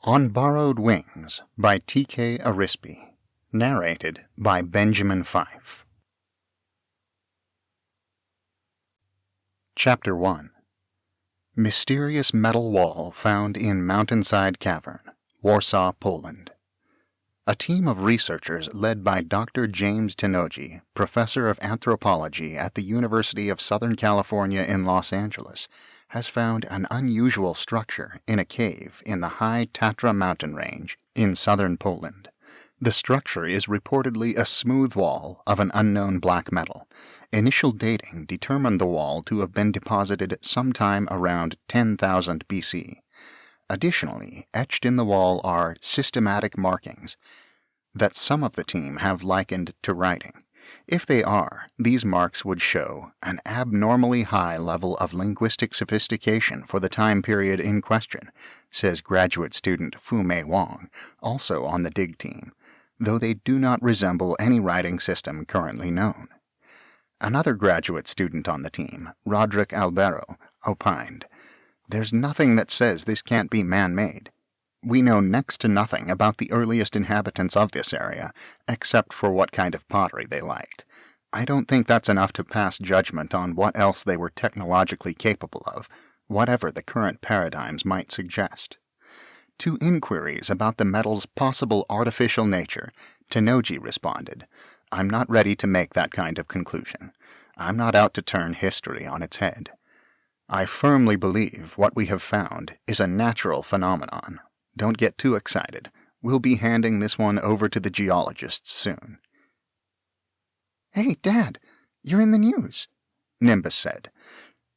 On Borrowed Wings by T.K. Arispe. Narrated by Benjamin Fife. Chapter 1. Mysterious Metal Wall Found in Mountainside Cavern, Warsaw, Poland. A team of researchers led by Dr. James Tenoji, professor of anthropology at the University of Southern California in Los Angeles, has found an unusual structure in a cave in the high Tatra mountain range in southern Poland. The structure is reportedly a smooth wall of an unknown black metal. Initial dating determined the wall to have been deposited sometime around 10,000 BC. Additionally, etched in the wall are systematic markings that some of the team have likened to writing. If they are, these marks would show an abnormally high level of linguistic sophistication for the time period in question, says graduate student Fu-Mei Wang, also on the dig team, though they do not resemble any writing system currently known. Another graduate student on the team, Roderick Albero, opined, "There's nothing that says this can't be man-made. We know next to nothing about the earliest inhabitants of this area, except for what kind of pottery they liked. I don't think that's enough to pass judgment on what else they were technologically capable of, whatever the current paradigms might suggest." To inquiries about the metal's possible artificial nature, Tenoji responded, "I'm not ready to make that kind of conclusion. I'm not out to turn history on its head. I firmly believe what we have found is a natural phenomenon. Don't get too excited. We'll be handing this one over to the geologists soon." "Hey, Dad, you're in the news," Nimbus said.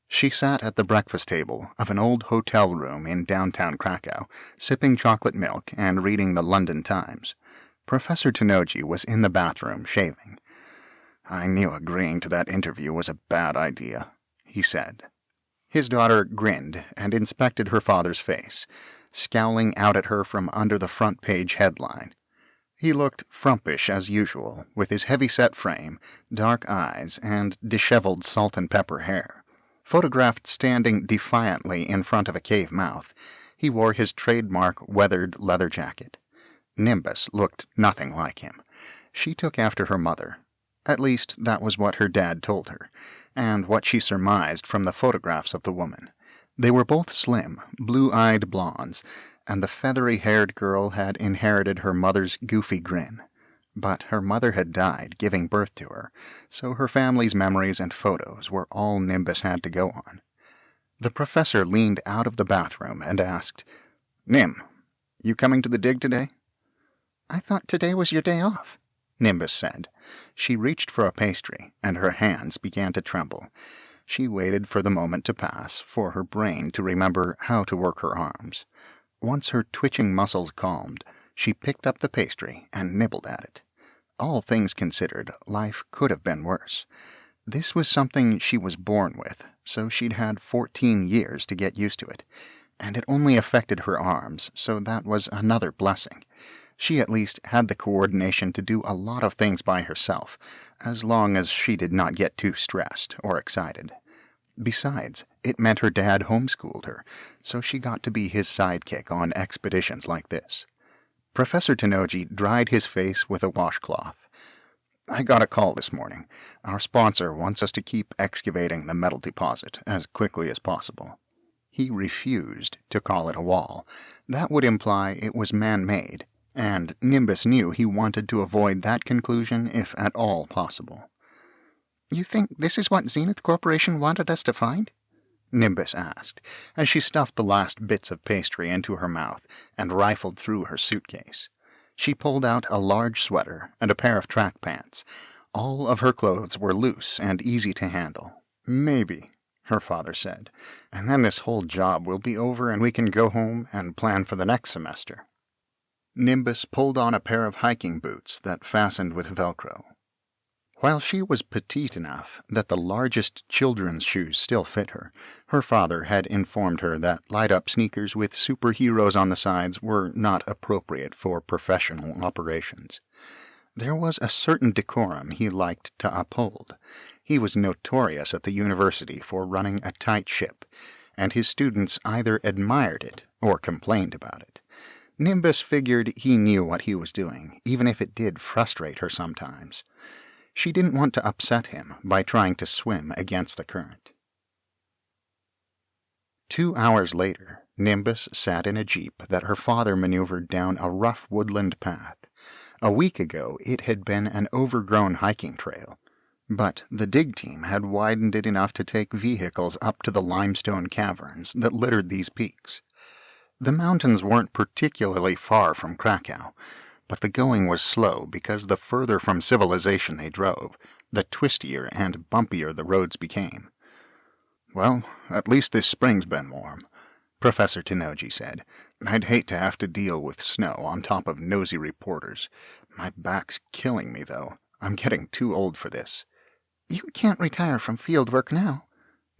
She sat at the breakfast table of an old hotel room in downtown Krakow, sipping chocolate milk and reading the London Times. Professor Tenoji was in the bathroom shaving. "I knew agreeing to that interview was a bad idea," he said. His daughter grinned and inspected her father's face, scowling out at her from under the front-page headline. He looked frumpish as usual, with his heavy-set frame, dark eyes, and disheveled salt-and-pepper hair. Photographed standing defiantly in front of a cave mouth, he wore his trademark weathered leather jacket. Nimbus looked nothing like him. She took after her mother. At least that was what her dad told her, and what she surmised from the photographs of the woman. They were both slim, blue-eyed blondes, and the feathery-haired girl had inherited her mother's goofy grin. But her mother had died, giving birth to her, so her family's memories and photos were all Nimbus had to go on. The professor leaned out of the bathroom and asked, "Nim, you coming to the dig today?" "I thought today was your day off," Nimbus said. She reached for a pastry, and her hands began to tremble. She waited for the moment to pass, for her brain to remember how to work her arms. Once her twitching muscles calmed, she picked up the pastry and nibbled at it. All things considered, life could have been worse. This was something she was born with, so she'd had 14 years to get used to it, and it only affected her arms, so that was another blessing. She at least had the coordination to do a lot of things by herself, as long as she did not get too stressed or excited. Besides, it meant her dad homeschooled her, so she got to be his sidekick on expeditions like this. Professor Tenoji dried his face with a washcloth. "I got a call this morning. Our sponsor wants us to keep excavating the metal deposit as quickly as possible." He refused to call it a wall. That would imply it was man-made, and Nimbus knew he wanted to avoid that conclusion if at all possible. "You think this is what Zenith Corporation wanted us to find?" Nimbus asked, as she stuffed the last bits of pastry into her mouth and rifled through her suitcase. She pulled out a large sweater and a pair of track pants. All of her clothes were loose and easy to handle. "Maybe," her father said, "and then this whole job will be over and we can go home and plan for the next semester." Nimbus pulled on a pair of hiking boots that fastened with Velcro. While she was petite enough that the largest children's shoes still fit her, her father had informed her that light-up sneakers with superheroes on the sides were not appropriate for professional operations. There was a certain decorum he liked to uphold. He was notorious at the university for running a tight ship, and his students either admired it or complained about it. Nimbus figured he knew what he was doing, even if it did frustrate her sometimes. She didn't want to upset him by trying to swim against the current. 2 hours later, Nimbus sat in a jeep that her father maneuvered down a rough woodland path. A week ago, it had been an overgrown hiking trail, but the dig team had widened it enough to take vehicles up to the limestone caverns that littered these peaks. The mountains weren't particularly far from Krakow, but the going was slow because the further from civilization they drove, the twistier and bumpier the roads became. "Well, at least this spring's been warm," Professor Tenoji said. "I'd hate to have to deal with snow on top of nosy reporters. My back's killing me, though. I'm getting too old for this." "You can't retire from field work now,"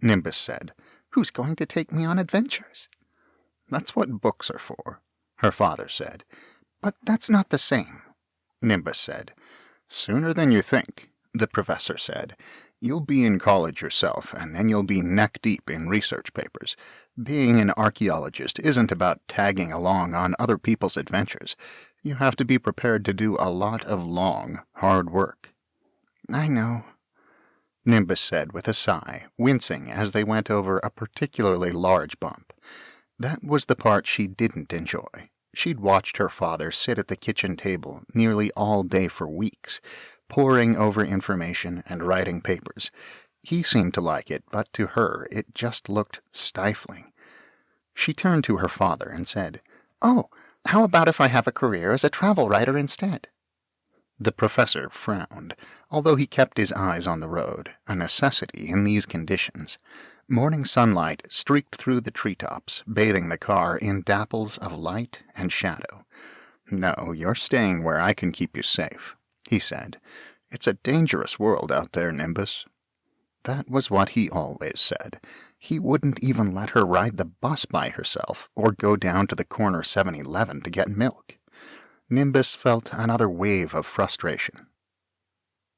Nimbus said. "Who's going to take me on adventures?" "That's what books are for," her father said. "But that's not the same," Nimbus said. "Sooner than you think," the professor said. "You'll be in college yourself, and then you'll be neck-deep in research papers. Being an archaeologist isn't about tagging along on other people's adventures. You have to be prepared to do a lot of long, hard work." "I know," Nimbus said with a sigh, wincing as they went over a particularly large bump. That was the part she didn't enjoy. She'd watched her father sit at the kitchen table nearly all day for weeks, poring over information and writing papers. He seemed to like it, but to her it just looked stifling. She turned to her father and said, "Oh, how about if I have a career as a travel writer instead?" The professor frowned, although he kept his eyes on the road, a necessity in these conditions. Morning sunlight streaked through the treetops, bathing the car in dapples of light and shadow. "No, you're staying where I can keep you safe," he said. "It's a dangerous world out there, Nimbus." That was what he always said. He wouldn't even let her ride the bus by herself or go down to the corner 7-Eleven to get milk. Nimbus felt another wave of frustration.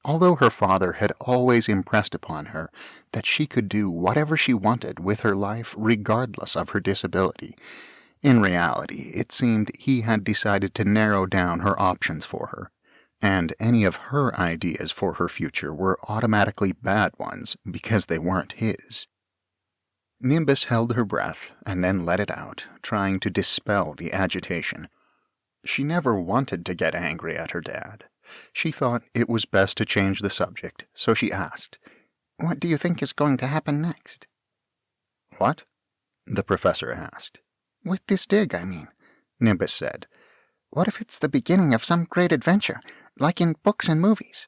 Although her father had always impressed upon her that she could do whatever she wanted with her life regardless of her disability, in reality it seemed he had decided to narrow down her options for her, and any of her ideas for her future were automatically bad ones because they weren't his. Nimbus held her breath and then let it out, trying to dispel the agitation. She never wanted to get angry at her dad. She thought it was best to change the subject, so she asked, "What do you think is going to happen next?" "What?" the professor asked. "With this dig, I mean," Nimbus said. "What if it's the beginning of some great adventure, like in books and movies?"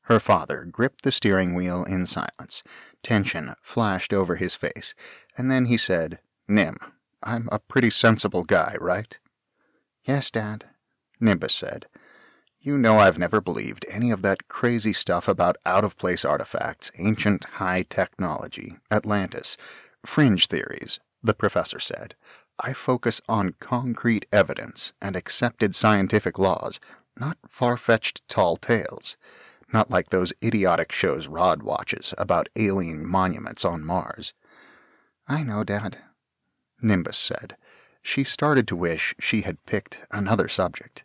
Her father gripped the steering wheel in silence. Tension flashed over his face, and then he said, "Nim, I'm a pretty sensible guy, right?" "Yes, Dad," Nimbus said. "You know I've never believed any of that crazy stuff about out-of-place artifacts, ancient high technology, Atlantis, fringe theories," the professor said. "I focus on concrete evidence and accepted scientific laws, not far-fetched tall tales. Not like those idiotic shows Rod watches about alien monuments on Mars." "I know, Dad," Nimbus said. She started to wish she had picked another subject.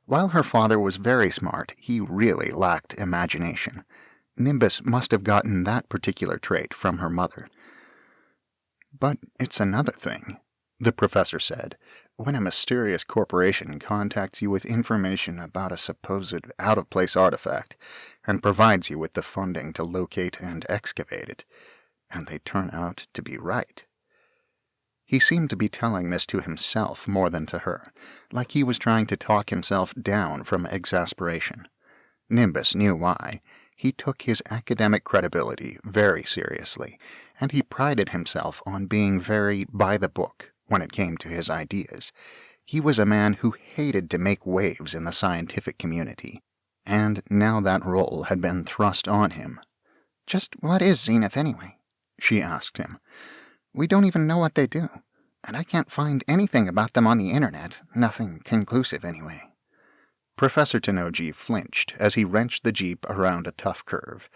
While her father was very smart, he really lacked imagination. Nimbus must have gotten that particular trait from her mother. "But it's another thing," the professor said. "When a mysterious corporation contacts you with information about a supposed out-of-place artifact and provides you with the funding to locate and excavate it, and they turn out to be right." He seemed to be telling this to himself more than to her, like he was trying to talk himself down from exasperation. Nimbus knew why. He took his academic credibility very seriously, and he prided himself on being very by the book when it came to his ideas. He was a man who hated to make waves in the scientific community, and now that role had been thrust on him. "Just what is Zenith, anyway?" she asked him. "We don't even know what they do, and I can't find anything about them on the internet, nothing conclusive anyway." Professor Tenoji flinched as he wrenched the jeep around a tough curve.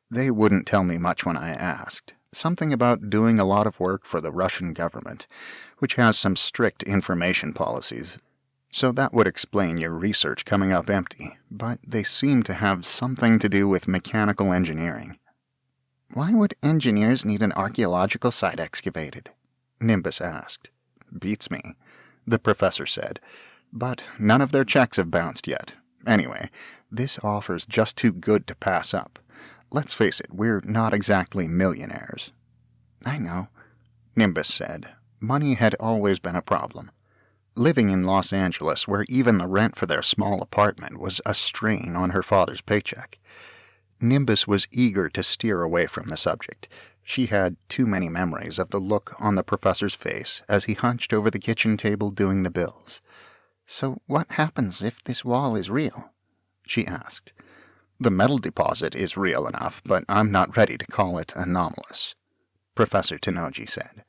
"They wouldn't tell me much when I asked. Something about doing a lot of work for the Russian government, which has some strict information policies. So that would explain your research coming up empty, but they seem to have something to do with mechanical engineering. Why would engineers need an archaeological site excavated? Nimbus asked. Beats me, the professor said, but none of their checks have bounced yet. Anyway, this offer's just too good to pass up. Let's face it, we're not exactly millionaires. I know, Nimbus said. Money had always been a problem. Living in Los Angeles, where even the rent for their small apartment was a strain on her father's paycheck. Nimbus was eager to steer away from the subject. She had too many memories of the look on the professor's face as he hunched over the kitchen table doing the bills. So what happens if this wall is real? She asked. The metal deposit is real enough, but I'm not ready to call it anomalous, Professor Tenoji said.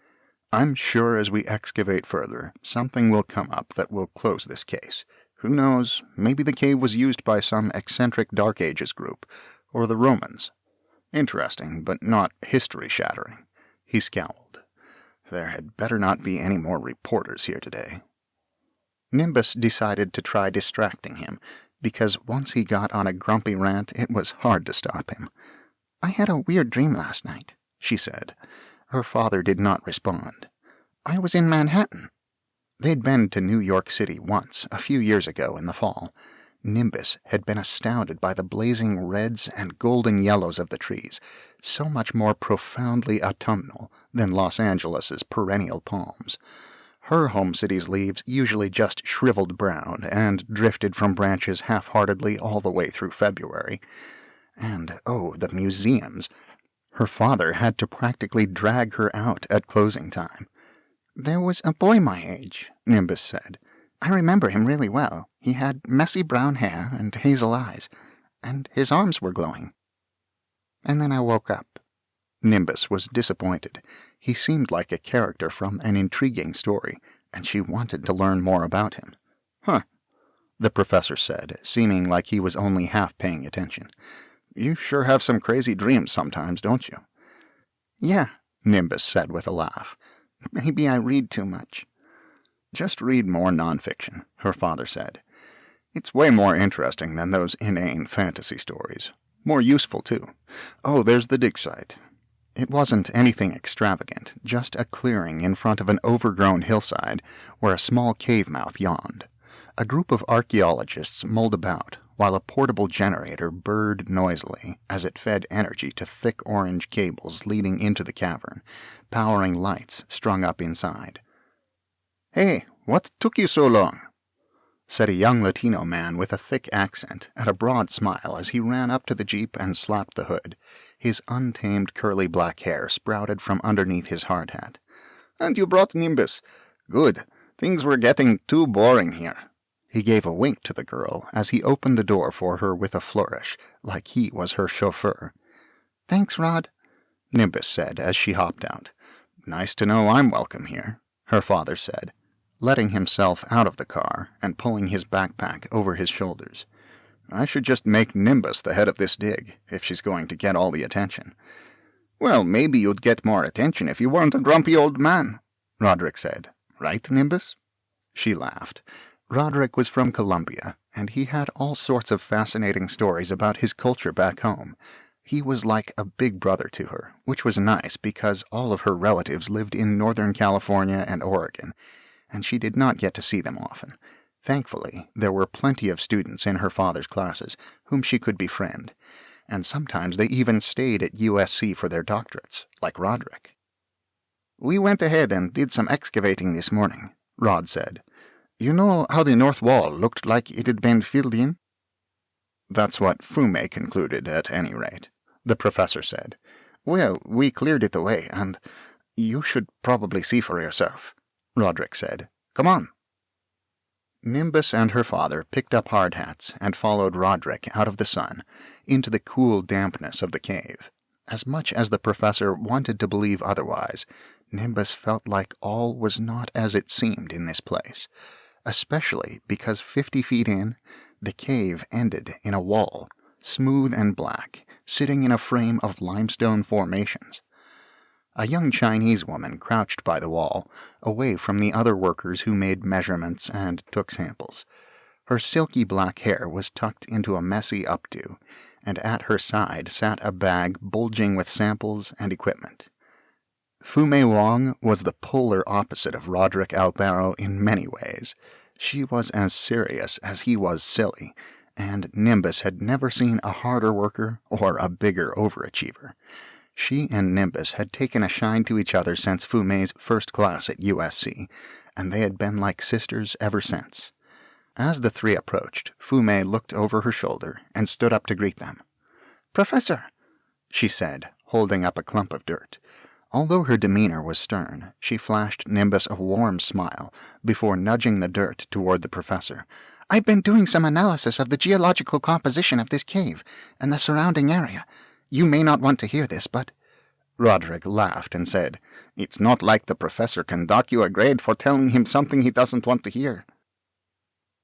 I'm sure as we excavate further, something will come up that will close this case. Who knows, maybe the cave was used by some eccentric Dark Ages group, or the Romans. Interesting, but not history-shattering. He scowled. There had better not be any more reporters here today. Nimbus decided to try distracting him, because once he got on a grumpy rant, it was hard to stop him. I had a weird dream last night, she said. Her father did not respond. I was in Manhattan. They'd been to New York City once, a few years ago in the fall. Nimbus had been astounded by the blazing reds and golden yellows of the trees, so much more profoundly autumnal than Los Angeles's perennial palms. Her home city's leaves usually just shriveled brown and drifted from branches half-heartedly all the way through February. And, oh, the museums! Her father had to practically drag her out at closing time. There was a boy my age, Nimbus said. I remember him really well. He had messy brown hair and hazel eyes, and his arms were glowing. And then I woke up. Nimbus was disappointed. He seemed like a character from an intriguing story, and she wanted to learn more about him. Huh, the professor said, seeming like he was only half paying attention. You sure have some crazy dreams sometimes, don't you? Yeah, Nimbus said with a laugh. Maybe I read too much. Just read more nonfiction, her father said. It's way more interesting than those inane fantasy stories. More useful, too. Oh, there's the dig site. It wasn't anything extravagant, just a clearing in front of an overgrown hillside where a small cave mouth yawned. A group of archaeologists mulled about, while a portable generator burred noisily as it fed energy to thick orange cables leading into the cavern, powering lights strung up inside. "Hey, what took you so long?" said a young Latino man with a thick accent and a broad smile as he ran up to the Jeep and slapped the hood. His untamed curly black hair sprouted from underneath his hard hat. "And you brought Nimbus. Good. Things were getting too boring here." He gave a wink to the girl as he opened the door for her with a flourish, like he was her chauffeur. "Thanks, Rod," Nimbus said as she hopped out. "Nice to know I'm welcome here," her father said, letting himself out of the car and pulling his backpack over his shoulders. "I should just make Nimbus the head of this dig, if she's going to get all the attention." "Well, maybe you'd get more attention if you weren't a grumpy old man," Roderick said. "Right, Nimbus?" She laughed. Roderick was from Colombia, and he had all sorts of fascinating stories about his culture back home. He was like a big brother to her, which was nice because all of her relatives lived in Northern California and Oregon, and she did not get to see them often. Thankfully, there were plenty of students in her father's classes whom she could befriend, and sometimes they even stayed at USC for their doctorates, like Roderick. "We went ahead and did some excavating this morning," Rod said. "You know how the north wall looked like it had been filled in?" "That's what Fume concluded, at any rate," the professor said. "Well, we cleared it away, and you should probably see for yourself," Roderick said. "Come on." Nimbus and her father picked up hard hats and followed Roderick out of the sun, into the cool dampness of the cave. As much as the professor wanted to believe otherwise, Nimbus felt like all was not as it seemed in this place, especially because 50 feet in, the cave ended in a wall, smooth and black, sitting in a frame of limestone formations. A young Chinese woman crouched by the wall, away from the other workers who made measurements and took samples. Her silky black hair was tucked into a messy updo, and at her side sat a bag bulging with samples and equipment. Fumei Wong was the polar opposite of Roderick Albaro in many ways. She was as serious as he was silly, and Nimbus had never seen a harder worker or a bigger overachiever. She and Nimbus had taken a shine to each other since Fumei's first class at USC, and they had been like sisters ever since. As the three approached, Fumei looked over her shoulder and stood up to greet them. "Professor," she said, holding up a clump of dirt. Although her demeanor was stern, she flashed Nimbus a warm smile before nudging the dirt toward the professor. "I've been doing some analysis of the geological composition of this cave and the surrounding area. You may not want to hear this, but—" Roderick laughed and said, "It's not like the professor can dock you a grade for telling him something he doesn't want to hear."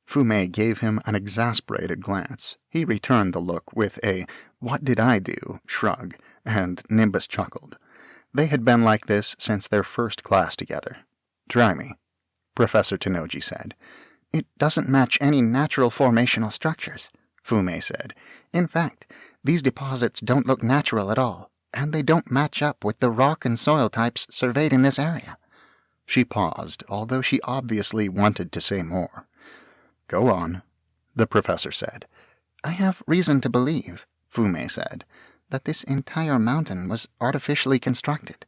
Fumei gave him an exasperated glance. He returned the look with a "what did I do?" shrug, and Nimbus chuckled. They had been like this since their first class together. "Try me," Professor Tenoji said. "It doesn't match any natural formational structures," Fumei said. "In fact, these deposits don't look natural at all, and they don't match up with the rock and soil types surveyed in this area." She paused, although she obviously wanted to say more. "Go on," the professor said. "I have reason to believe," Fumei said, "that this entire mountain was artificially constructed."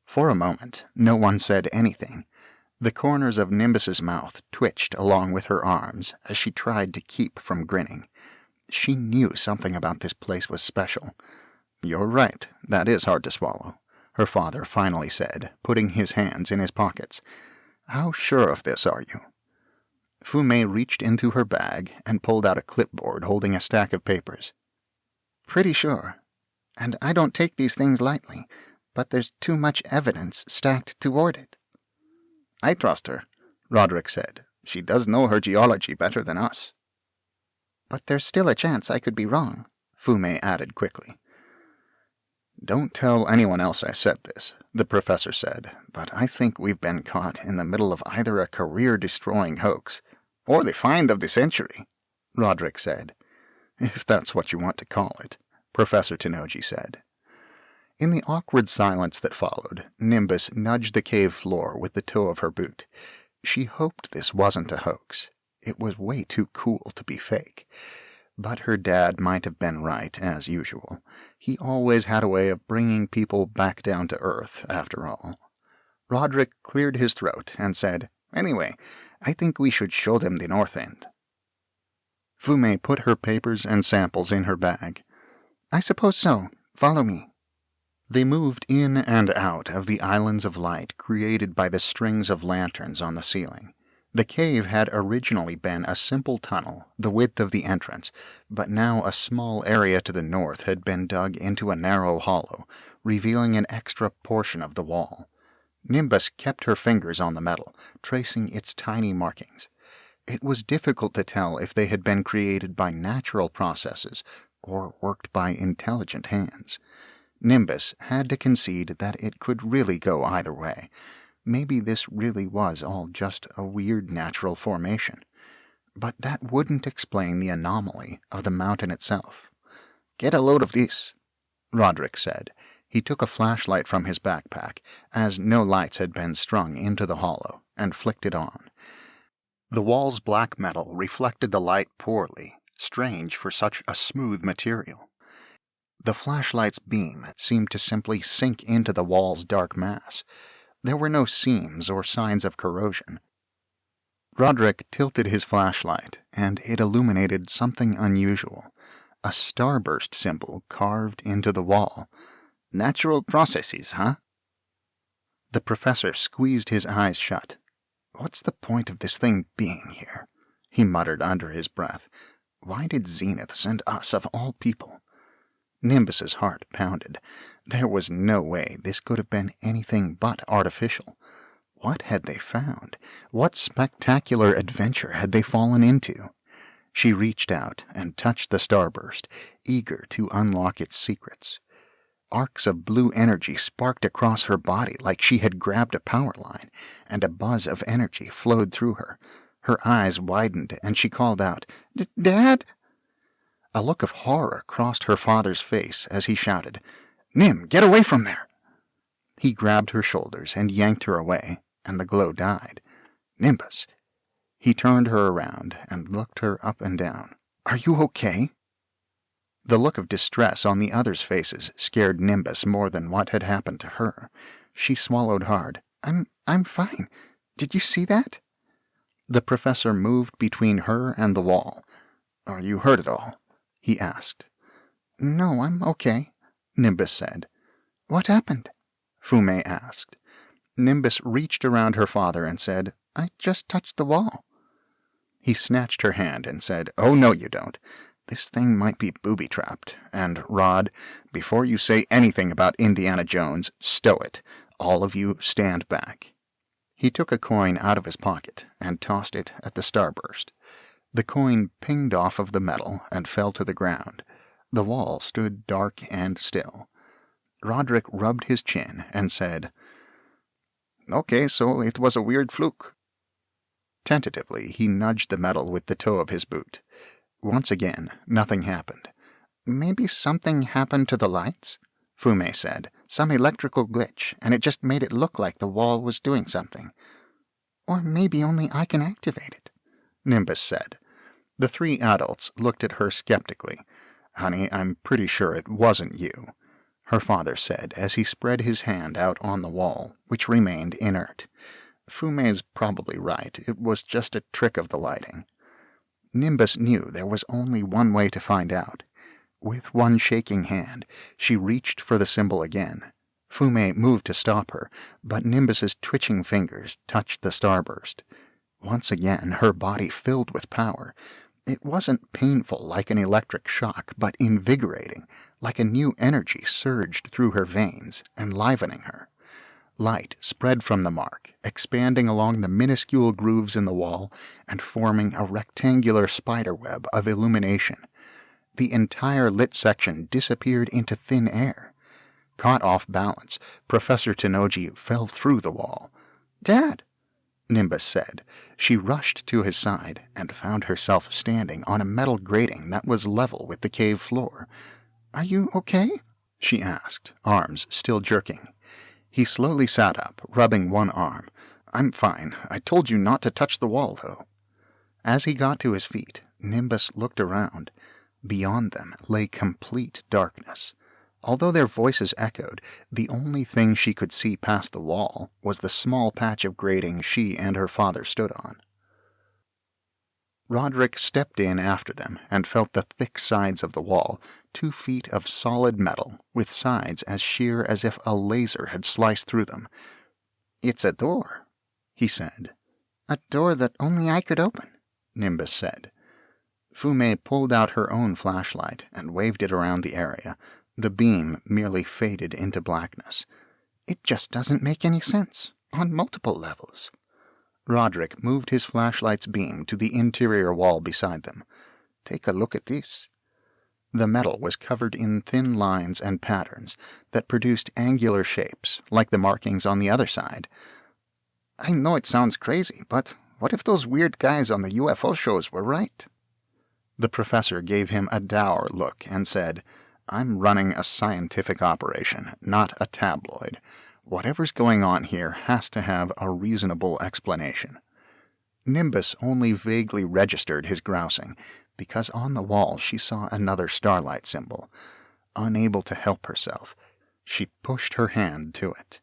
For a moment, no one said anything. The corners of Nimbus's mouth twitched along with her arms as she tried to keep from grinning. She knew something about this place was special. "You're right, that is hard to swallow," her father finally said, putting his hands in his pockets. "How sure of this are you?" Fumei reached into her bag and pulled out a clipboard holding a stack of papers. "Pretty sure. And I don't take these things lightly, but there's too much evidence stacked toward it." "I trust her," Roderick said. "She does know her geology better than us." "But there's still a chance I could be wrong," Fumei added quickly. "Don't tell anyone else I said this," the professor said, "but I think we've been caught in the middle of either a career-destroying hoax or the find of the century," Roderick said. "If that's what you want to call it," Professor Tenoji said. In the awkward silence that followed, Nimbus nudged the cave floor with the toe of her boot. She hoped this wasn't a hoax. It was way too cool to be fake. But her dad might have been right, as usual. He always had a way of bringing people back down to earth, after all. Roderick cleared his throat and said, "Anyway, I think we should show them the north end." Fumei put her papers and samples in her bag. "I suppose so. Follow me." They moved in and out of the islands of light created by the strings of lanterns on the ceiling. The cave had originally been a simple tunnel, the width of the entrance, but now a small area to the north had been dug into a narrow hollow, revealing an extra portion of the wall. Nimbus kept her fingers on the metal, tracing its tiny markings. It was difficult to tell if they had been created by natural processes or worked by intelligent hands. Nimbus had to concede that it could really go either way. Maybe this really was all just a weird natural formation. But that wouldn't explain the anomaly of the mountain itself. "Get a load of this," Roderick said. He took a flashlight from his backpack, as no lights had been strung into the hollow, and flicked it on. The wall's black metal reflected the light poorly, strange for such a smooth material. The flashlight's beam seemed to simply sink into the wall's dark mass. There were no seams or signs of corrosion. Roderick tilted his flashlight, and it illuminated something unusual. A starburst symbol carved into the wall. "Natural processes, huh?" The professor squeezed his eyes shut. "What's the point of this thing being here?" he muttered under his breath. "Why did Zenith send us of all people?" Nimbus's heart pounded. There was no way this could have been anything but artificial. What had they found? What spectacular adventure had they fallen into? She reached out and touched the starburst, eager to unlock its secrets. Arcs of blue energy sparked across her body like she had grabbed a power line, and a buzz of energy flowed through her. Her eyes widened, and she called out, "Dad?" A look of horror crossed her father's face as he shouted, "Nim, get away from there!" He grabbed her shoulders and yanked her away, and the glow died. "Nimbus." He turned her around and looked her up and down. "Are you okay?" The look of distress on the others' faces scared Nimbus more than what had happened to her. She swallowed hard. I'm fine. Did you see that?" The professor moved between her and the wall. "Are you hurt at all?" he asked. "No, I'm okay," Nimbus said. "What happened?" Fume asked. Nimbus reached around her father and said, "I just touched the wall." He snatched her hand and said, "Oh, no, you don't. This thing might be booby-trapped. And, Rod, before you say anything about Indiana Jones, stow it. All of you stand back." He took a coin out of his pocket and tossed it at the starburst. The coin pinged off of the metal and fell to the ground. The wall stood dark and still. Roderick rubbed his chin and said, "Okay, so it was a weird fluke." Tentatively, he nudged the metal with the toe of his boot. Once again, nothing happened. "Maybe something happened to the lights," Fume said. "Some electrical glitch, and it just made it look like the wall was doing something. Or maybe only I can activate it," Nimbus said. The three adults looked at her skeptically. "Honey, I'm pretty sure it wasn't you," her father said as he spread his hand out on the wall, which remained inert. "Fume's probably right. It was just a trick of the lighting." Nimbus knew there was only one way to find out. With one shaking hand, she reached for the symbol again. Fume moved to stop her, but Nimbus's twitching fingers touched the starburst. Once again, her body filled with power. It wasn't painful like an electric shock, but invigorating, like a new energy surged through her veins, enlivening her. Light spread from the mark, expanding along the minuscule grooves in the wall and forming a rectangular spiderweb of illumination. The entire lit section disappeared into thin air. Caught off balance, Professor Tenoji fell through the wall. "Dad!" Nimbus said. She rushed to his side and found herself standing on a metal grating that was level with the cave floor. "Are you okay?" she asked, arms still jerking. He slowly sat up, rubbing one arm. "I'm fine. I told you not to touch the wall, though." As he got to his feet, Nimbus looked around. Beyond them lay complete darkness. Although their voices echoed, the only thing she could see past the wall was the small patch of grating she and her father stood on. Roderick stepped in after them and felt the thick sides of the wall, 2 feet of solid metal, with sides as sheer as if a laser had sliced through them. "It's a door," he said. "A door that only I could open," Nimbus said. Fume pulled out her own flashlight and waved it around the area. The beam merely faded into blackness. "It just doesn't make any sense, on multiple levels." Roderick moved his flashlight's beam to the interior wall beside them. "Take a look at this." The metal was covered in thin lines and patterns that produced angular shapes, like the markings on the other side. "I know it sounds crazy, but what if those weird guys on the UFO shows were right?" The professor gave him a dour look and said, "I'm running a scientific operation, not a tabloid. Whatever's going on here has to have a reasonable explanation." Nimbus only vaguely registered his grousing, because on the wall she saw another starlight symbol. Unable to help herself, she pushed her hand to it.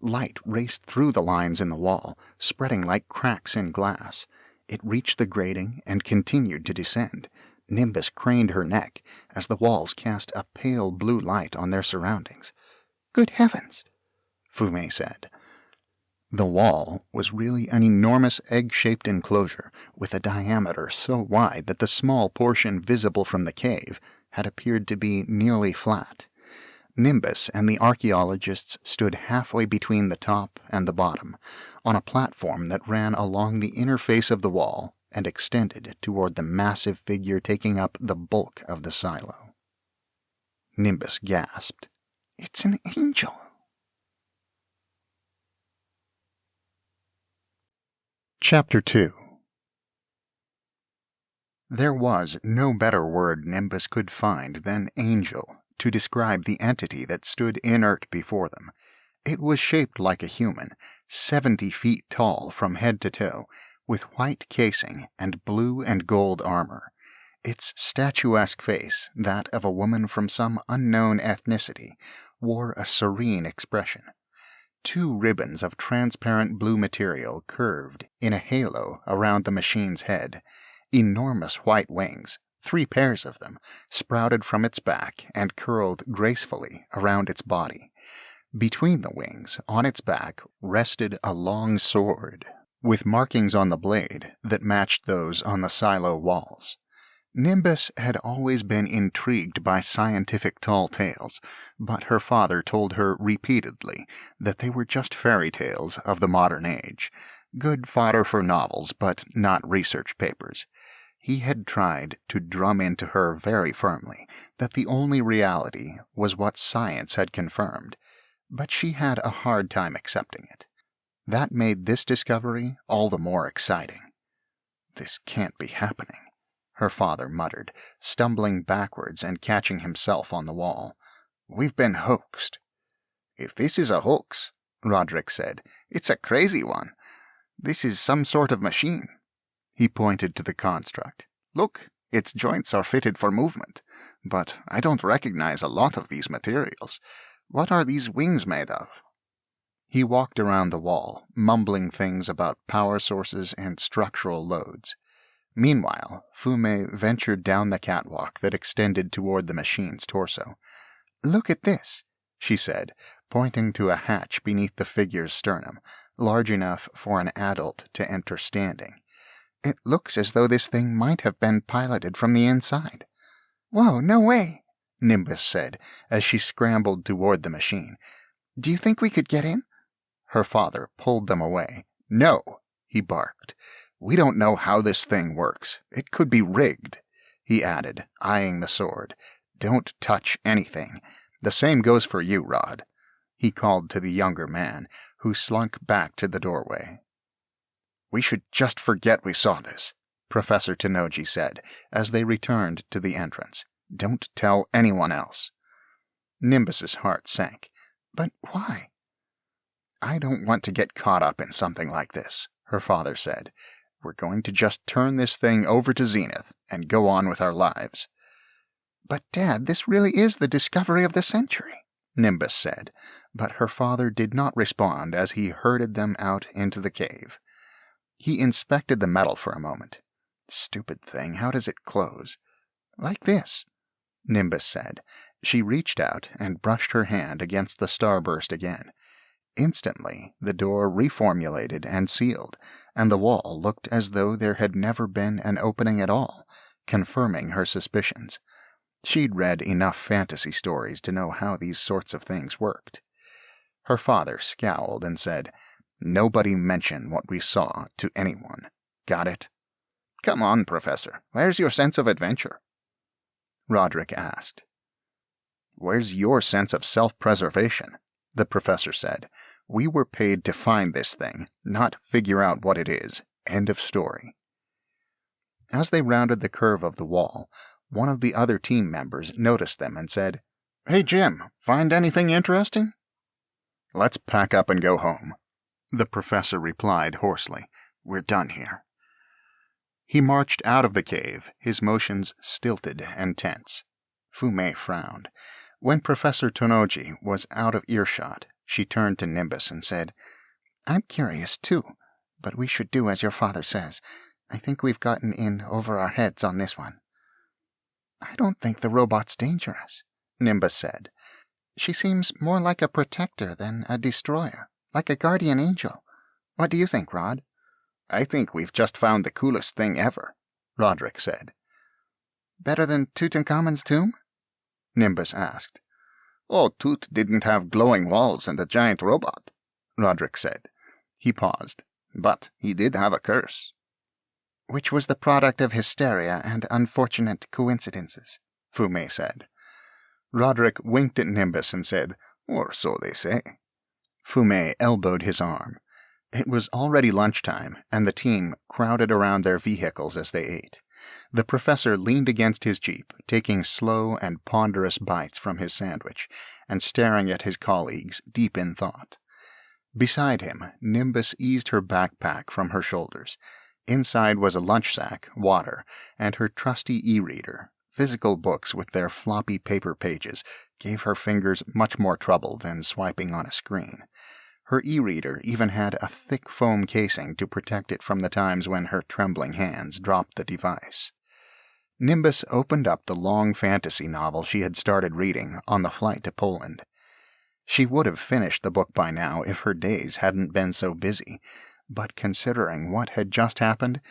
Light raced through the lines in the wall, spreading like cracks in glass. It reached the grating and continued to descend. Nimbus craned her neck as the walls cast a pale blue light on their surroundings. "Good heavens!" Fume said. The wall was really an enormous egg-shaped enclosure with a diameter so wide that the small portion visible from the cave had appeared to be nearly flat. Nimbus and the archaeologists stood halfway between the top and the bottom, on a platform that ran along the inner face of the wall and extended toward the massive figure taking up the bulk of the silo. Nimbus gasped. It's an angel. Chapter 2. There was no better word Nimbus could find than angel to describe the entity that stood inert before them. It was shaped like a human, 70 feet tall from head to toe, with white casing and blue and gold armor. Its statuesque face, that of a woman from some unknown ethnicity, wore a serene expression. 2 ribbons of transparent blue material curved in a halo around the machine's head. Enormous white wings, 3 pairs of them, sprouted from its back and curled gracefully around its body. Between the wings, on its back, rested a long sword, with markings on the blade that matched those on the silo walls. Nimbus had always been intrigued by scientific tall tales, but her father told her repeatedly that they were just fairy tales of the modern age, good fodder for novels, but not research papers. He had tried to drum into her very firmly that the only reality was what science had confirmed, but she had a hard time accepting it. That made this discovery all the more exciting. "This can't be happening," her father muttered, stumbling backwards and catching himself on the wall. "We've been hoaxed." "If this is a hoax," Roderick said, "it's a crazy one. This is some sort of machine." He pointed to the construct. "Look, its joints are fitted for movement, but I don't recognize a lot of these materials. What are these wings made of?" He walked around the wall, mumbling things about power sources and structural loads. Meanwhile, Fume ventured down the catwalk that extended toward the machine's torso. "Look at this," she said, pointing to a hatch beneath the figure's sternum, large enough for an adult to enter standing. "It looks as though this thing might have been piloted from the inside." "Whoa, no way," Nimbus said as she scrambled toward the machine. "Do you think we could get in?" Her father pulled them away. "No," he barked. "We don't know how this thing works. It could be rigged," he added, eyeing the sword. "Don't touch anything. The same goes for you, Rod," he called to the younger man, who slunk back to the doorway. "We should just forget we saw this," Professor Tenoji said, as they returned to the entrance. "Don't tell anyone else." Nimbus's heart sank. "But why?" "I don't want to get caught up in something like this," her father said. "We're going to just turn this thing over to Zenith and go on with our lives." "But, Dad, this really is the discovery of the century," Nimbus said, but her father did not respond as he herded them out into the cave. He inspected the metal for a moment. "Stupid thing, how does it close?" "Like this," Nimbus said. She reached out and brushed her hand against the starburst again. Instantly, the door reformulated and sealed, and the wall looked as though there had never been an opening at all, confirming her suspicions. She'd read enough fantasy stories to know how these sorts of things worked. Her father scowled and said, "Nobody mention what we saw to anyone. Got it?" "Come on, Professor. Where's your sense of adventure?" Roderick asked. "Where's your sense of self-preservation?" the professor said. "We were paid to find this thing, not figure out what it is. End of story." As they rounded the curve of the wall, one of the other team members noticed them and said, "Hey, Jim, find anything interesting?" "Let's pack up and go home," the professor replied hoarsely. "We're done here." He marched out of the cave, his motions stilted and tense. Fume frowned. When Professor Tonoji was out of earshot, she turned to Nimbus and said, "I'm curious, too, but we should do as your father says. I think we've gotten in over our heads on this one." "I don't think the robot's dangerous," Nimbus said. "She seems more like a protector than a destroyer, like a guardian angel. What do you think, Rod?" "I think we've just found the coolest thing ever," Roderick said. "Better than Tutankhamun's tomb?" Nimbus asked. "Oh, Toot didn't have glowing walls and a giant robot," Roderick said. He paused. "But he did have a curse." "Which was the product of hysteria and unfortunate coincidences," Fume said. Roderick winked at Nimbus and said, Or so they say. Fume elbowed his arm. It was already lunchtime, and the team crowded around their vehicles as they ate. The professor leaned against his jeep, taking slow and ponderous bites from his sandwich, and staring at his colleagues, deep in thought. Beside him, Nimbus eased her backpack from her shoulders. Inside was a lunch sack, water, and her trusty e-reader. Physical books with their floppy paper pages gave her fingers much more trouble than swiping on a screen. Her e-reader even had a thick foam casing to protect it from the times when her trembling hands dropped the device. Nimbus opened up the long fantasy novel she had started reading on the flight to Poland. She would have finished the book by now if her days hadn't been so busy, but considering what had just happened,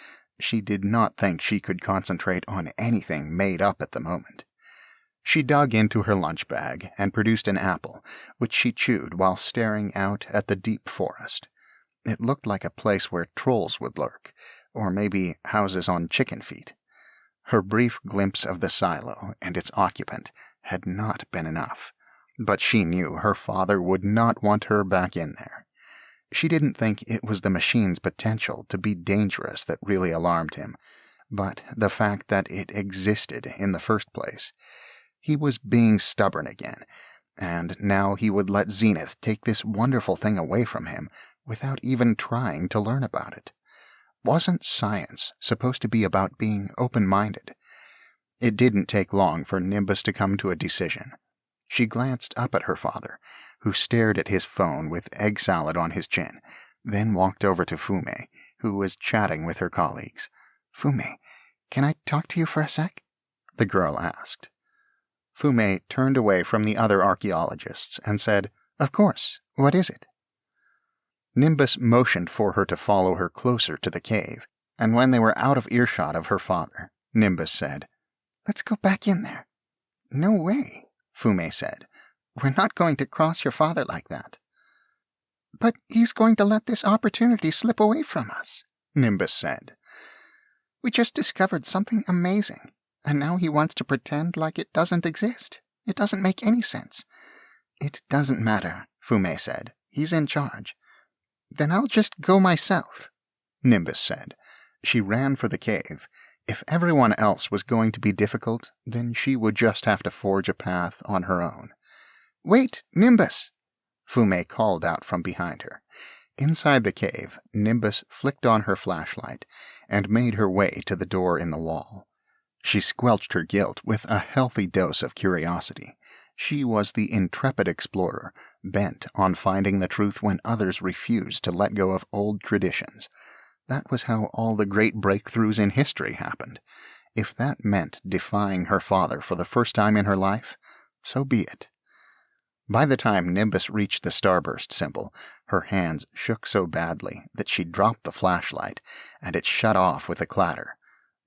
she did not think she could concentrate on anything made up at the moment. She dug into her lunch bag and produced an apple, which she chewed while staring out at the deep forest. It looked like a place where trolls would lurk, or maybe houses on chicken feet. Her brief glimpse of the silo and its occupant had not been enough, but she knew her father would not want her back in there. She didn't think it was the machine's potential to be dangerous that really alarmed him, but the fact that it existed in the first place. He was being stubborn again, and now he would let Zenith take this wonderful thing away from him without even trying to learn about it. Wasn't science supposed to be about being open-minded? It didn't take long for Nimbus to come to a decision. She glanced up at her father, who stared at his phone with egg salad on his chin, then walked over to Fume, who was chatting with her colleagues. "Fume, can I talk to you for a sec?" the girl asked. Fume turned away from the other archaeologists and said, "Of course. What is it?" Nimbus motioned for her to follow her closer to the cave, and when they were out of earshot of her father, Nimbus said, "Let's go back in there." "No way," Fume said. "We're not going to cross your father like that." "But he's going to let this opportunity slip away from us," Nimbus said. "We just discovered something amazing, and now he wants to pretend like it doesn't exist. It doesn't make any sense." "It doesn't matter," Fume said. "He's in charge." "Then I'll just go myself," Nimbus said. She ran for the cave. If everyone else was going to be difficult, then she would just have to forge a path on her own. "Wait, Nimbus!" Fume called out from behind her. Inside the cave, Nimbus flicked on her flashlight and made her way to the door in the wall. She squelched her guilt with a healthy dose of curiosity. She was the intrepid explorer, bent on finding the truth when others refused to let go of old traditions. That was how all the great breakthroughs in history happened. If that meant defying her father for the first time in her life, so be it. By the time Nimbus reached the starburst symbol, her hands shook so badly that she dropped the flashlight, and it shut off with a clatter.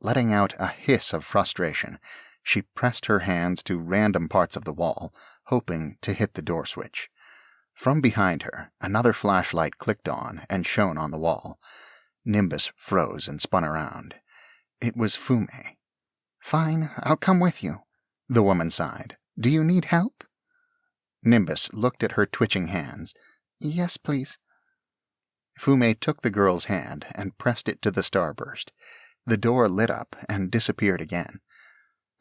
Letting out a hiss of frustration, she pressed her hands to random parts of the wall, hoping to hit the door switch. From behind her, another flashlight clicked on and shone on the wall. Nimbus froze and spun around. It was Fume. "Fine, I'll come with you," the woman sighed. "Do you need help?" Nimbus looked at her twitching hands. "Yes, please." Fume took the girl's hand and pressed it to the starburst. The door lit up and disappeared again.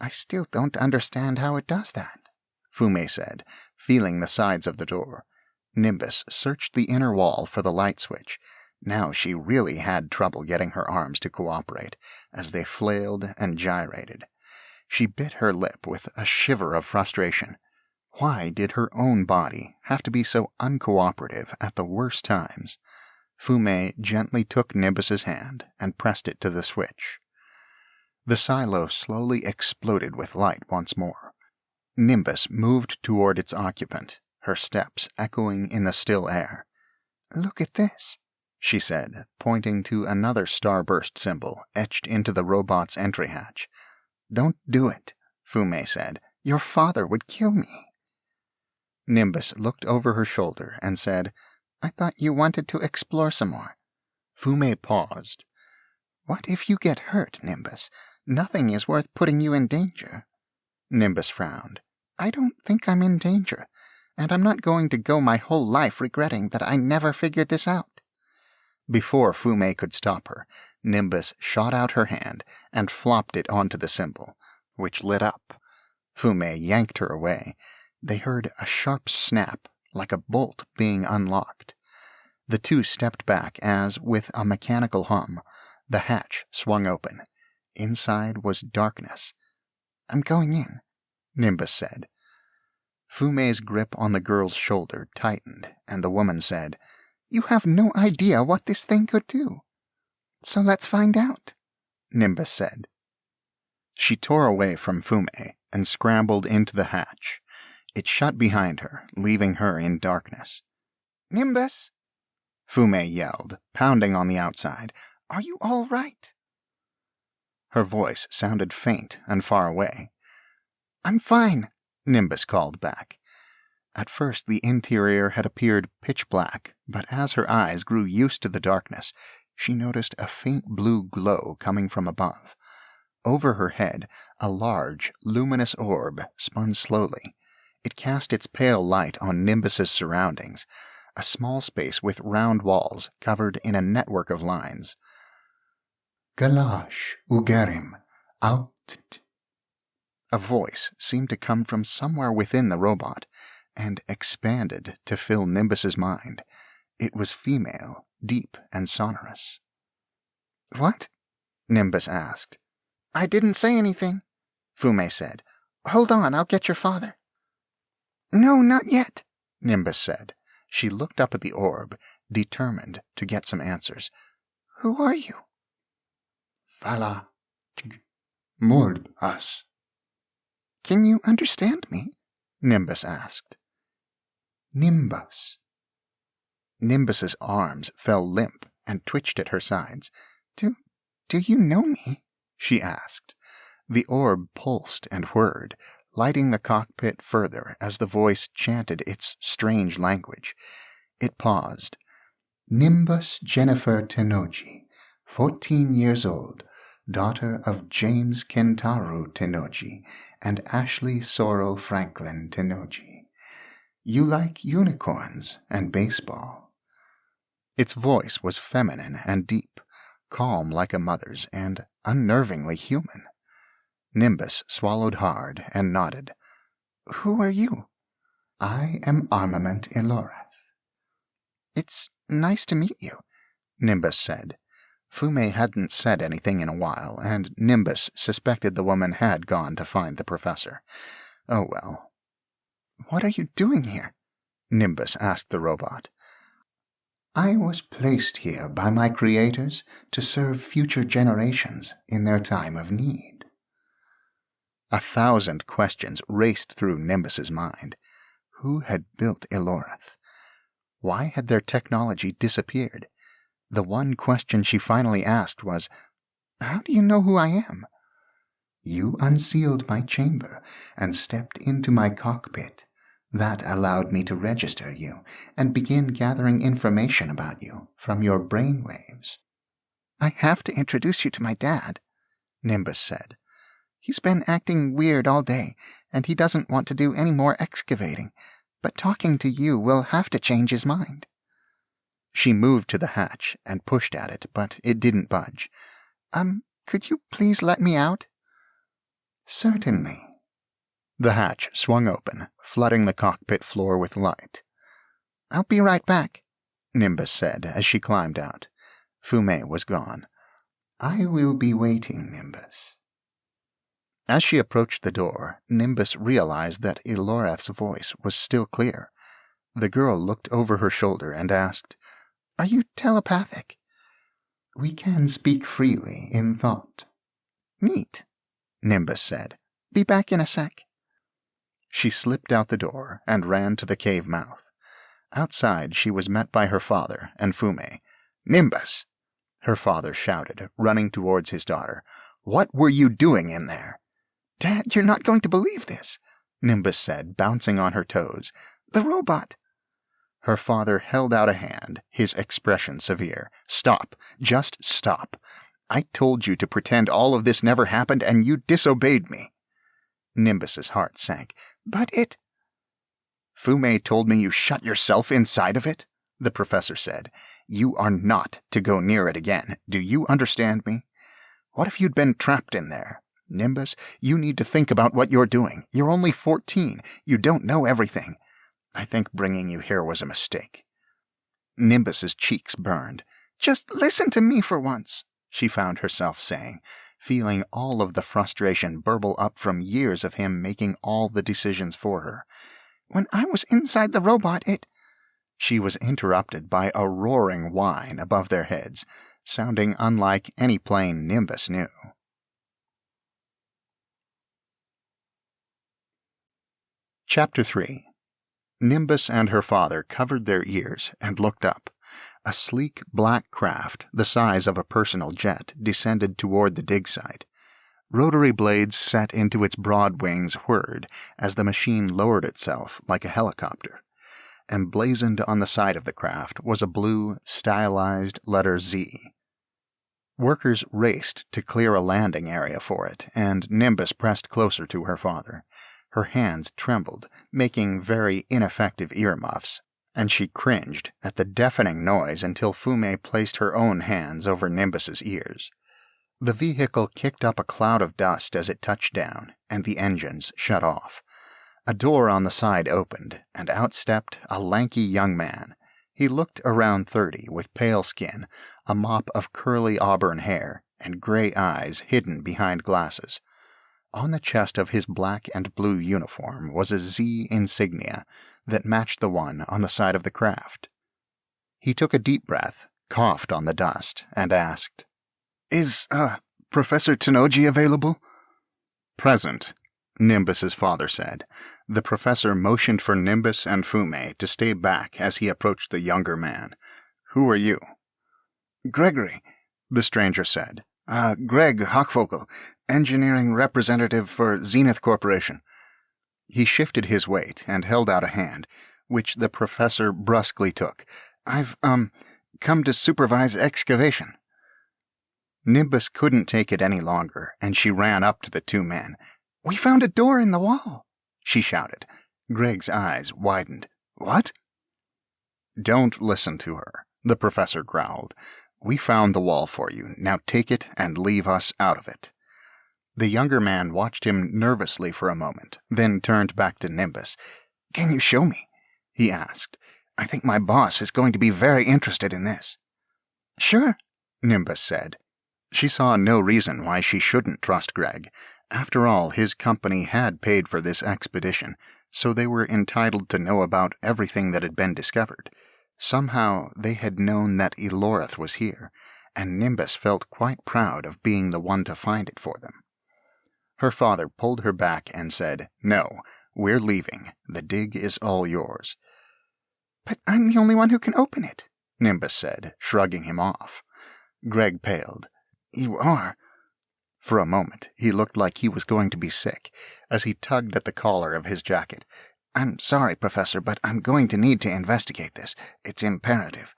"I still don't understand how it does that," Fume said, feeling the sides of the door. Nimbus searched the inner wall for the light switch. Now she really had trouble getting her arms to cooperate, as they flailed and gyrated. She bit her lip with a shiver of frustration. Why did her own body have to be so uncooperative at the worst times? Fume gently took Nimbus's hand and pressed it to the switch. The silo slowly exploded with light once more. Nimbus moved toward its occupant, her steps echoing in the still air. "Look at this," she said, pointing to another starburst symbol etched into the robot's entry hatch. "Don't do it," Fume said. "Your father would kill me." Nimbus looked over her shoulder and said, "I thought you wanted to explore some more." Fume paused. "What if you get hurt, Nimbus? Nothing is worth putting you in danger." Nimbus frowned. "I don't think I'm in danger. and I'm not going to go my whole life regretting that I never figured this out." Before Fume could stop her, Nimbus shot out her hand and flopped it onto the symbol, which lit up. Fume yanked her away. They heard a sharp snap, like a bolt being unlocked. The two stepped back as, with a mechanical hum, the hatch swung open. Inside was darkness. "I'm going in," Nimbus said. Fume's grip on the girl's shoulder tightened, and the woman said, "You have no idea what this thing could do. So let's find out," Nimbus said. She tore away from Fume and scrambled into the hatch. It shut behind her, leaving her in darkness. "Nimbus!" Fume yelled, pounding on the outside. "Are you all right?" Her voice sounded faint and far away. "I'm fine," Nimbus called back. At first the interior had appeared pitch black, but as her eyes grew used to the darkness, she noticed a faint blue glow coming from above. Over her head, a large, luminous orb spun slowly. It cast its pale light on Nimbus's surroundings, a small space with round walls covered in a network of lines. Galash Ugerim out. A voice seemed to come from somewhere within the robot, and expanded to fill Nimbus's mind. It was female, deep and sonorous. "What?" Nimbus asked. "I didn't say anything," Fume said. "Hold on, I'll get your father." "No, not yet," Nimbus said. She looked up at the orb, determined to get some answers. "Who are you?" Fala Murd us. "Can you understand me?" Nimbus asked. Nimbus. Nimbus's arms fell limp and twitched at her sides. Do you know me?" she asked. The orb pulsed and whirred, lighting the cockpit further as the voice chanted its strange language. It paused. Nimbus Jennifer Tenoji, 14 years old, daughter of James Kentaru Tenoji and Ashley Sorrel Franklin Tenoji. You like unicorns and baseball. Its voice was feminine and deep, calm like a mother's, and unnervingly human. Nimbus swallowed hard and nodded. "Who are you?" I am Armament Eloreth. "It's nice to meet you," Nimbus said. Fume hadn't said anything in a while, and Nimbus suspected the woman had gone to find the professor. Oh well. "What are you doing here?" Nimbus asked the robot. I was placed here by my creators to serve future generations in their time of need. 1,000 questions raced through Nimbus's mind. Who had built Eloreth? Why had their technology disappeared? The one question she finally asked was, "How do you know who I am?" You unsealed my chamber and stepped into my cockpit. That allowed me to register you and begin gathering information about you from your brainwaves. "I have to introduce you to my dad," Nimbus said. "He's been acting weird all day, and he doesn't want to do any more excavating, but talking to you will have to change his mind." She moved to the hatch and pushed at it, but it didn't budge. Could you please let me out?" Certainly. The hatch swung open, flooding the cockpit floor with light. "I'll be right back," Nimbus said as she climbed out. Fume was gone. I will be waiting, Nimbus. As she approached the door, Nimbus realized that Eloreth's voice was still clear. The girl looked over her shoulder and asked, "Are you telepathic?" We can speak freely in thought. "Neat," Nimbus said. "Be back in a sec." She slipped out the door and ran to the cave mouth. Outside, she was met by her father and Fume. "Nimbus!" her father shouted, running towards his daughter. "What were you doing in there?" "Dad, you're not going to believe this," Nimbus said, bouncing on her toes. "The robot." Her father held out a hand, his expression severe. "Stop. Just stop. I told you to pretend all of this never happened, and you disobeyed me." Nimbus's heart sank. "But it—" Fume told me you shut yourself inside of it, the professor said. You are not to go near it again. Do you understand me? What if you'd been trapped in there? Nimbus, you need to think about what you're doing. You're only 14. You don't know everything. I think bringing you here was a mistake. Nimbus's cheeks burned. Just listen to me for once, she found herself saying, feeling all of the frustration burble up from years of him making all the decisions for her. When I was inside the robot, She was interrupted by a roaring whine above their heads, sounding unlike any plane Nimbus knew. Chapter 3. Nimbus and her father covered their ears and looked up. A sleek black craft, the size of a personal jet, descended toward the dig site. Rotary blades set into its broad wings whirred as the machine lowered itself like a helicopter. Emblazoned on the side of the craft was a blue, stylized letter Z. Workers raced to clear a landing area for it, and Nimbus pressed closer to her father. Her hands trembled, making very ineffective earmuffs, and she cringed at the deafening noise until Fume placed her own hands over Nimbus's ears. The vehicle kicked up a cloud of dust as it touched down, and the engines shut off. A door on the side opened, and out stepped a lanky young man. He looked around 30, with pale skin, a mop of curly auburn hair, and gray eyes hidden behind glasses. On the chest of his black and blue uniform was a Z insignia that matched the one on the side of the craft. He took a deep breath, coughed on the dust, and asked, "Is, Professor Tenoji available?" "Present," Nimbus's father said. The professor motioned for Nimbus and Fume to stay back as he approached the younger man. "Who are you?" "Gregory," the stranger said. Greg Hochvogel, engineering representative for Zenith Corporation." He shifted his weight and held out a hand, which the professor brusquely took. "I've, come to supervise excavation." Nimbus couldn't take it any longer, and she ran up to the two men. "We found a door in the wall," she shouted. Greg's eyes widened. "What?" "Don't listen to her," the professor growled. "We found the wall for you. Now take it and leave us out of it." The younger man watched him nervously for a moment, then turned back to Nimbus. "Can you show me?" he asked. "I think my boss is going to be very interested in this." "Sure," Nimbus said. She saw no reason why she shouldn't trust Greg. After all, his company had paid for this expedition, so they were entitled to know about everything that had been discovered. Somehow they had known that Eloreth was here, and Nimbus felt quite proud of being the one to find it for them. Her father pulled her back and said, "No, we're leaving. The dig is all yours." "But I'm the only one who can open it," Nimbus said, shrugging him off. Greg paled. "You are?" For a moment, he looked like he was going to be sick, as he tugged at the collar of his jacket. "I'm sorry, Professor, but I'm going to need to investigate this. It's imperative."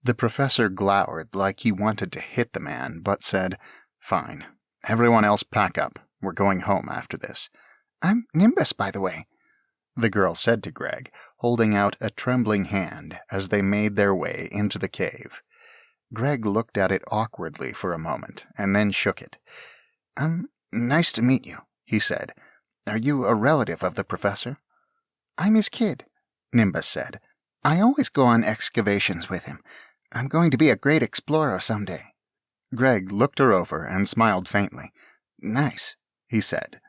The professor glowered like he wanted to hit the man, but said, "Fine. Everyone else pack up. We're going home after this." "I'm Nimbus, by the way," the girl said to Greg, holding out a trembling hand as they made their way into the cave. Greg looked at it awkwardly for a moment, and then shook it. Nice to meet you," he said. "Are you a relative of the professor?" "I'm his kid," Nimbus said. "I always go on excavations with him. I'm going to be a great explorer someday." Greg looked her over and smiled faintly. "Nice," he said.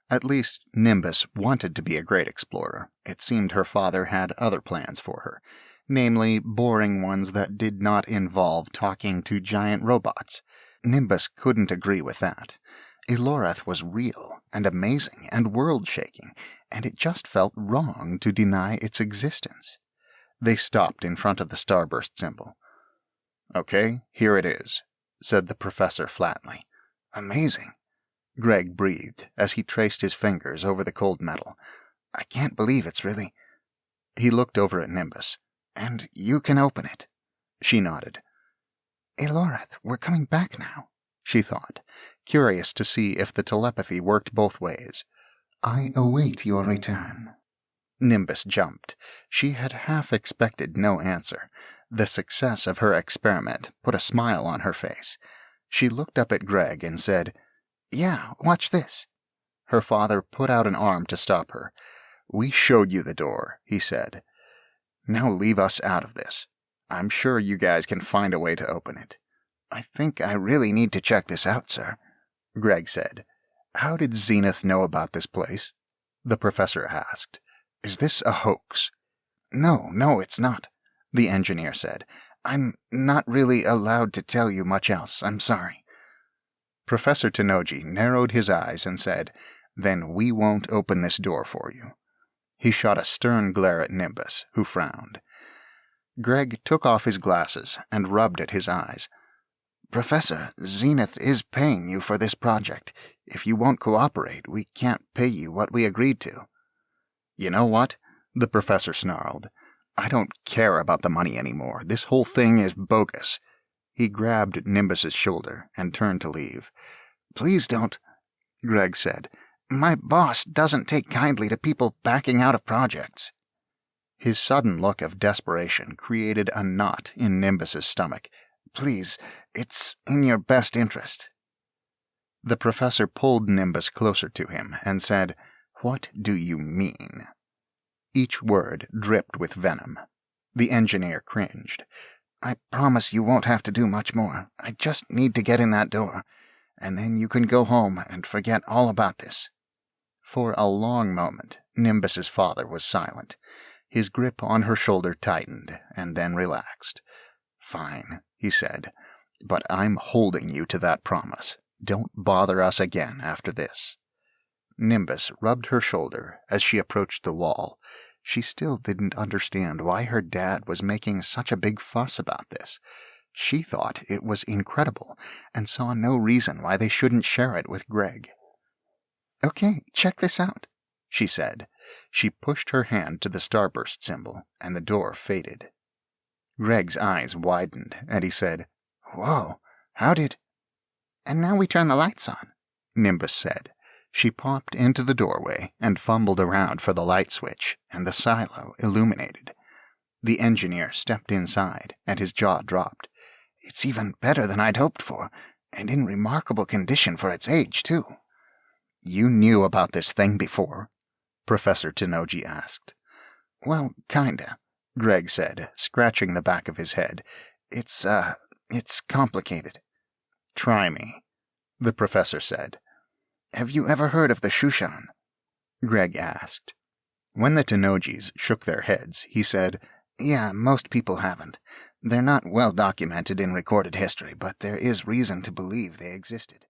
At least, Nimbus wanted to be a great explorer. It seemed her father had other plans for her, namely boring ones that did not involve talking to giant robots. Nimbus couldn't agree with that. Eloreth was real and amazing and world-shaking, and it just felt wrong to deny its existence. They stopped in front of the starburst symbol. "Okay, here it is," said the professor flatly. "Amazing," Greg breathed as he traced his fingers over the cold metal. "I can't believe it's really—" He looked over at Nimbus. "And you can open it." She nodded. "Eloreth, we're coming back now," she thought, curious to see if the telepathy worked both ways. "I await your return." Nimbus jumped. She had half expected no answer. The success of her experiment put a smile on her face. She looked up at Greg and said, "Yeah, watch this." Her father put out an arm to stop her. "We showed you the door," he said. "Now leave us out of this. I'm sure you guys can find a way to open it." "I think I really need to check this out, sir," Greg said. "How did Zenith know about this place?" the professor asked. "Is this a hoax?" No, it's not," the engineer said. "I'm not really allowed to tell you much else. I'm sorry." Professor Tenoji narrowed his eyes and said, "Then we won't open this door for you." He shot a stern glare at Nimbus, who frowned. Greg took off his glasses and rubbed at his eyes. "Professor, Zenith is paying you for this project. If you won't cooperate, we can't pay you what we agreed to." "You know what?" the professor snarled. "I don't care about the money anymore. This whole thing is bogus." He grabbed Nimbus's shoulder and turned to leave. "Please don't," Greg said. "My boss doesn't take kindly to people backing out of projects." His sudden look of desperation created a knot in Nimbus's stomach. "Please, it's in your best interest." The professor pulled Nimbus closer to him and said, "What do you mean?" Each word dripped with venom. The engineer cringed. "I promise you won't have to do much more. I just need to get in that door, and then you can go home and forget all about this." For a long moment, Nimbus's father was silent. His grip on her shoulder tightened and then relaxed. "Fine," he said, "but I'm holding you to that promise. Don't bother us again after this." Nimbus rubbed her shoulder as she approached the wall. She still didn't understand why her dad was making such a big fuss about this. She thought it was incredible and saw no reason why they shouldn't share it with Greg. "Okay, check this out," she said. She pushed her hand to the starburst symbol, and the door faded. Greg's eyes widened, and he said, "Whoa, how did—" "And now we turn the lights on," Nimbus said. She popped into the doorway and fumbled around for the light switch, and the silo illuminated. The engineer stepped inside, and his jaw dropped. "It's even better than I'd hoped for, and in remarkable condition for its age, too." "You knew about this thing before?" Professor Tenoji asked. "Well, kinda," Greg said, scratching the back of his head. It's complicated." "Try me," the professor said. "Have you ever heard of the Shushan?" Greg asked. When the Tenojis shook their heads, he said, "Yeah, most people haven't. They're not well documented in recorded history, but there is reason to believe they existed."